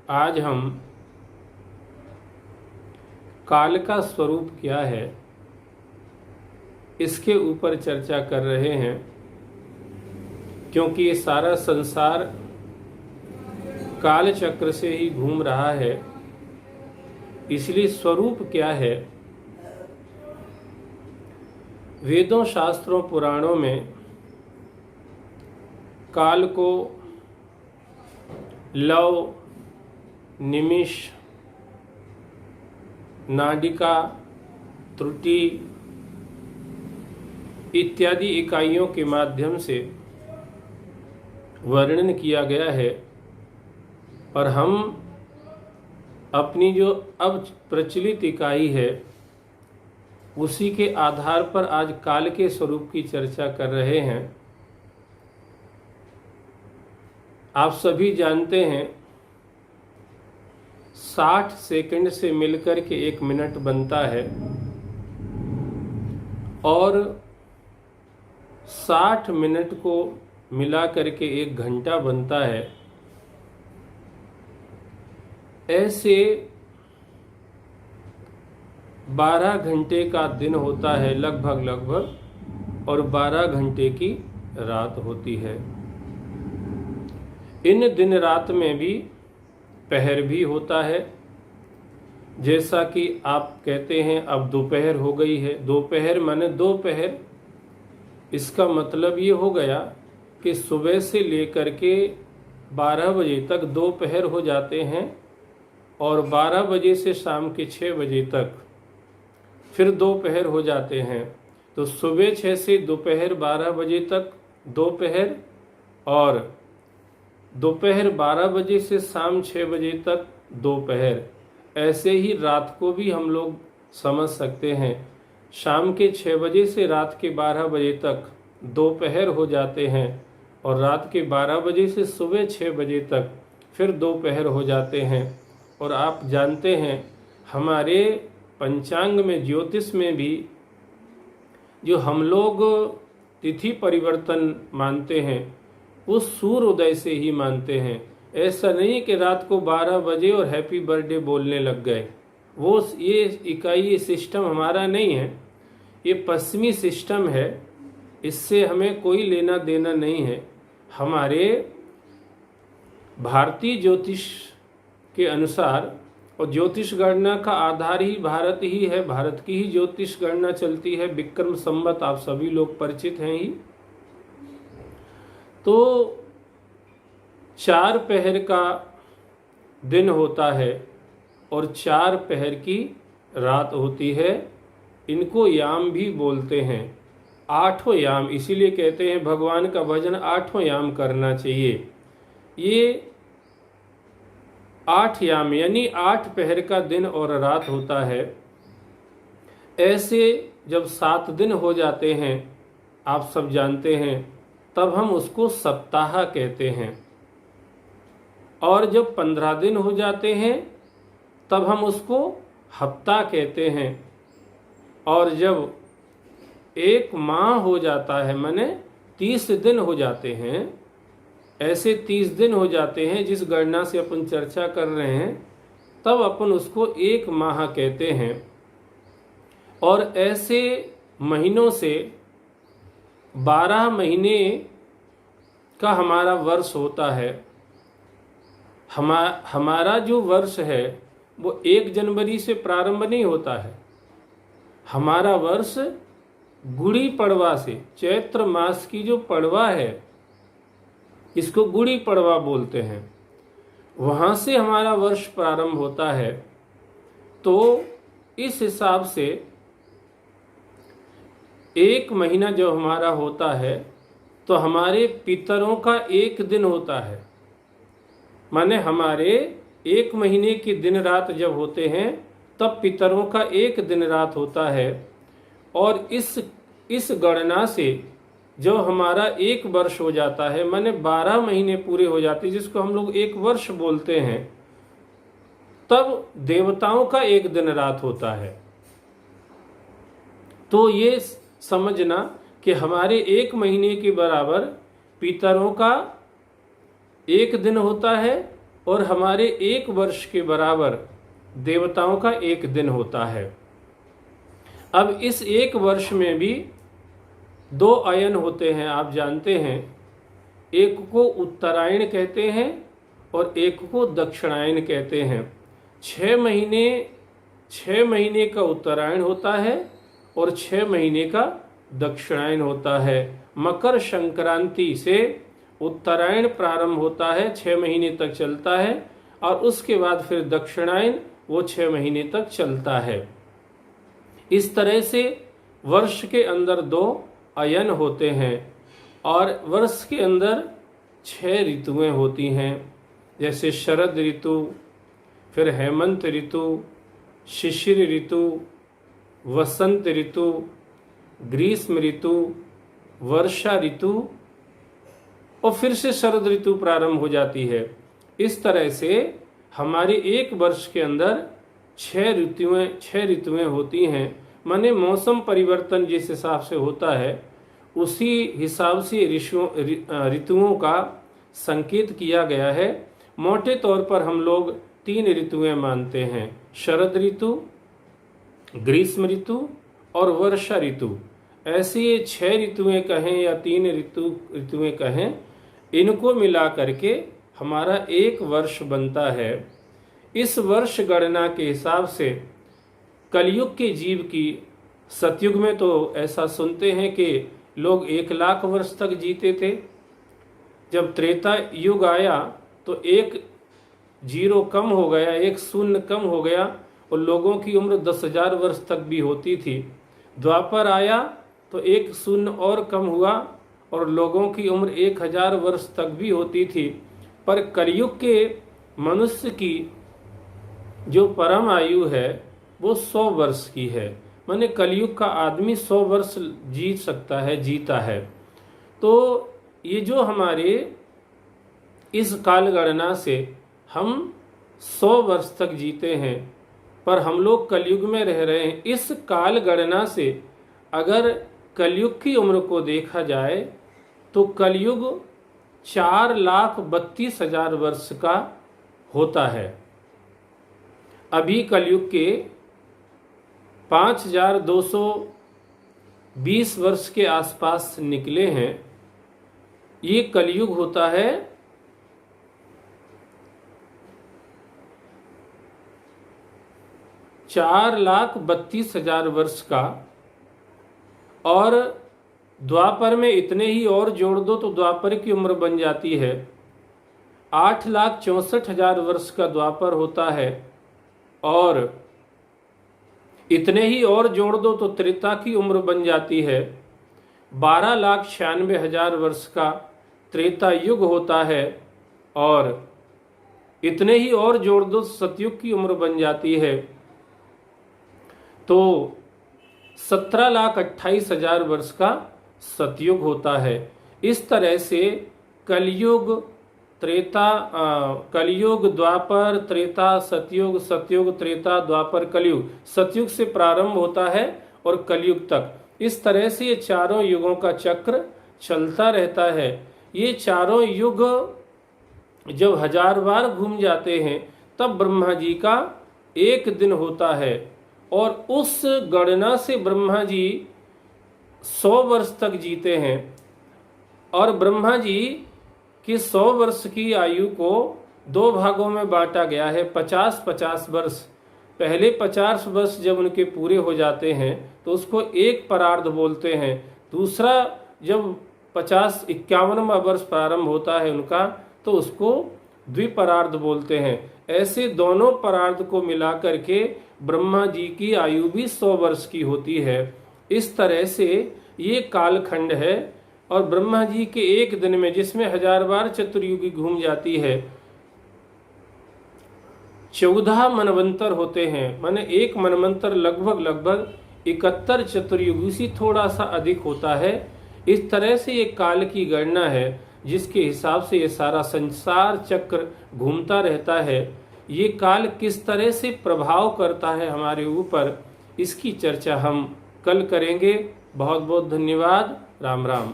आज हम काल का स्वरूप क्या है इसके ऊपर चर्चा कर रहे हैं, क्योंकि ये सारा संसार काल चक्र से ही घूम रहा है। इसलिए स्वरूप क्या है, वेदों शास्त्रों पुराणों में काल को लव, निमिष, नाडिका, त्रुटि इत्यादि इकाइयों के माध्यम से वर्णन किया गया है। और हम अपनी जो अब प्रचलित इकाई है उसी के आधार पर आज काल के स्वरूप की चर्चा कर रहे हैं। आप सभी जानते हैं 60 सेकंड से मिलकर के 1 मिनट बनता है और 60 मिनट को मिला करके 1 घंटा बनता है। ऐसे 12 घंटे का दिन होता है लगभग, और 12 घंटे की रात होती है। इन दिन रात में भी पहर भी होता है। जैसा कि आप कहते हैं अब दोपहर हो गई है, दोपहर माने दोपहर, इसका मतलब ये हो गया कि सुबह से लेकर के 12 बजे तक दोपहर हो जाते हैं और 12 बजे से शाम के 6 बजे तक फिर दोपहर हो जाते हैं। तो सुबह 6 से दोपहर 12 बजे तक दोपहर, और दोपहर 12 बजे से शाम 6 बजे तक दोपहर। ऐसे ही रात को भी हम लोग समझ सकते हैं, शाम के 6 बजे से रात के 12 बजे तक दोपहर हो जाते हैं और रात के 12 बजे से सुबह 6 बजे तक फिर दोपहर हो जाते हैं। और आप जानते हैं हमारे पंचांग में, ज्योतिष में भी जो हम लोग तिथि परिवर्तन मानते हैं उस सूर्य उदय से ही मानते हैं। ऐसा नहीं कि रात को 12 बजे और हैप्पी बर्थडे बोलने लग गए। वो ये इकाई, ये सिस्टम हमारा नहीं है, ये पश्चिमी सिस्टम है। इससे हमें कोई लेना देना नहीं है। हमारे भारतीय ज्योतिष के अनुसार, और ज्योतिष गणना का आधार ही भारत ही है, भारत की ही ज्योतिष गणना चलती है। विक्रम संवत आप सभी लोग परिचित हैं ही। तो 4 पहर का दिन होता है और 4 पहर की रात होती है। इनको याम भी बोलते हैं, 8 याम। इसीलिए कहते हैं भगवान का भजन 8 याम करना चाहिए। ये 8 याम यानी 8 पहर का दिन और रात होता है। ऐसे जब 7 दिन हो जाते हैं, आप सब जानते हैं, तब हम उसको सप्ताह कहते हैं। और जब 15 दिन हो जाते हैं तब हम उसको हफ्ता कहते हैं। और जब 1 माह हो जाता है, माने 30 दिन हो जाते हैं, ऐसे 30 दिन हो जाते हैं जिस गणना से अपन चर्चा कर रहे हैं, तब अपन उसको 1 माह कहते हैं। और ऐसे महीनों से 12 महीने का हमारा वर्ष होता है। हमारा जो वर्ष है वो 1 जनवरी से प्रारंभ नहीं होता है। हमारा वर्ष गुड़ी पड़वा से, चैत्र मास की जो पड़वा है इसको गुड़ी पड़वा बोलते हैं, वहाँ से हमारा वर्ष प्रारंभ होता है। तो इस हिसाब से 1 महीना जब हमारा होता है तो हमारे पितरों का 1 दिन होता है। माने हमारे 1 महीने की दिन रात जब होते हैं तब पितरों का 1 दिन रात होता है। और इस गणना से जो हमारा 1 वर्ष हो जाता है, माने 12 महीने पूरे हो जाते हैं, जिसको हम लोग 1 वर्ष बोलते हैं, तब देवताओं का 1 दिन रात होता है। तो ये समझना कि हमारे 1 महीने के बराबर पितरों का 1 दिन होता है और हमारे 1 वर्ष के बराबर देवताओं का 1 दिन होता है। अब इस 1 वर्ष में भी 2 अयन होते हैं, आप जानते हैं। एक को उत्तरायण कहते हैं और एक को दक्षिणायन कहते हैं। 6 महीने का उत्तरायण होता है और 6 महीने का दक्षिणायन होता है। मकर संक्रांति से उत्तरायण प्रारंभ होता है, 6 महीने तक चलता है, और उसके बाद फिर दक्षिणायन, वो 6 महीने तक चलता है। इस तरह से वर्ष के अंदर 2 अयन होते हैं और वर्ष के अंदर 6 ऋतुएं होती हैं, जैसे शरद ऋतु, फिर हेमंत ऋतु, शिशिर ऋतु, वसंत ऋतु, ग्रीष्म ऋतु, वर्षा ऋतु, और फिर से शरद ऋतु प्रारंभ हो जाती है। इस तरह से हमारे 1 वर्ष के अंदर 6 ऋतुएं होती हैं। माने मौसम परिवर्तन जिस हिसाब से होता है उसी हिसाब से ऋतुओं का संकेत किया गया है। मोटे तौर पर हम लोग 3 ऋतुएं मानते हैं, शरद ऋतु, ग्रीष्म ऋतु और वर्षा ऋतु। ऐसे 6 ऋतुएं कहें या 3 ऋतुएं कहें, इनको मिला करके हमारा 1 वर्ष बनता है। इस वर्ष गणना के हिसाब से कलयुग के जीव की, सतयुग में तो ऐसा सुनते हैं कि लोग 1 लाख वर्ष तक जीते थे। जब त्रेता युग आया तो 1 0 कम हो गया, 1 0 कम हो गया और लोगों की उम्र 10,000 वर्ष तक भी होती थी। द्वापर आया तो 1 0 और कम हुआ और लोगों की उम्र 1000 वर्ष तक भी होती थी। पर कलयुग के मनुष्य की जो परम आयु है वो 100 वर्ष की है। माने कलयुग का आदमी 100 वर्ष जी सकता है, जीता है। तो ये जो हमारे इस काल गणना से हम 100 वर्ष तक जीते हैं, पर हम लोग कलयुग में रह रहे हैं। इस काल गणना से अगर कलयुग की उम्र को देखा जाए तो कलयुग 4,32,000 वर्ष का होता है। अभी कलयुग के 5,220 वर्ष के आसपास निकले हैं। ये कलयुग होता है 4,32,000 वर्ष का, और द्वापर में इतने ही और जोड़ दो तो द्वापर की उम्र बन जाती है 8,64,000 वर्ष का द्वापर होता है, और इतने ही और जोड़ दो तो त्रेता की उम्र बन जाती है 12,96,000 वर्ष का त्रेता युग होता है, और इतने ही और जोड़ दो सतयुग की उम्र बन जाती है तो 17,28,000 वर्ष का सतयुग होता है। इस तरह से कलयुग, कलयुग, द्वापर, त्रेता, सतयुग, सतयुग, त्रेता, द्वापर, कलयुग, सतयुग से प्रारंभ होता है और कलयुग तक। इस तरह से ये चारों युगों का चक्र चलता रहता है। ये चारों युग जब 1000 बार घूम जाते हैं तब ब्रह्मा जी का 1 दिन होता है, और उस गणना से ब्रह्मा जी 100 वर्ष तक जीते हैं। और ब्रह्मा जी कि 100 वर्ष की आयु को 2 भागों में बांटा गया है, 50-50 वर्ष। पहले 50 वर्ष जब उनके पूरे हो जाते हैं तो उसको 1 परार्ध बोलते हैं। दूसरा जब 51वां वर्ष प्रारंभ होता है उनका तो उसको द्विपरार्ध बोलते हैं। ऐसे दोनों परार्ध को मिला करके ब्रह्मा जी की आयु भी 100 वर्ष की होती है। इस तरह से ये कालखंड है, और ब्रह्मा जी के 1 दिन में, जिसमें 1000 बार चतुर्युगी घूम जाती है, 14 मनवंतर होते हैं। माने 1 मनवंतर लगभग 71 चतुर्युगी से थोड़ा सा अधिक होता है। इस तरह से ये काल की गणना है जिसके हिसाब से ये सारा संसार चक्र घूमता रहता है। ये काल किस तरह से प्रभाव करता है हमारे ऊपर, इसकी चर्चा हम कल करेंगे। बहुत बहुत धन्यवाद। राम राम।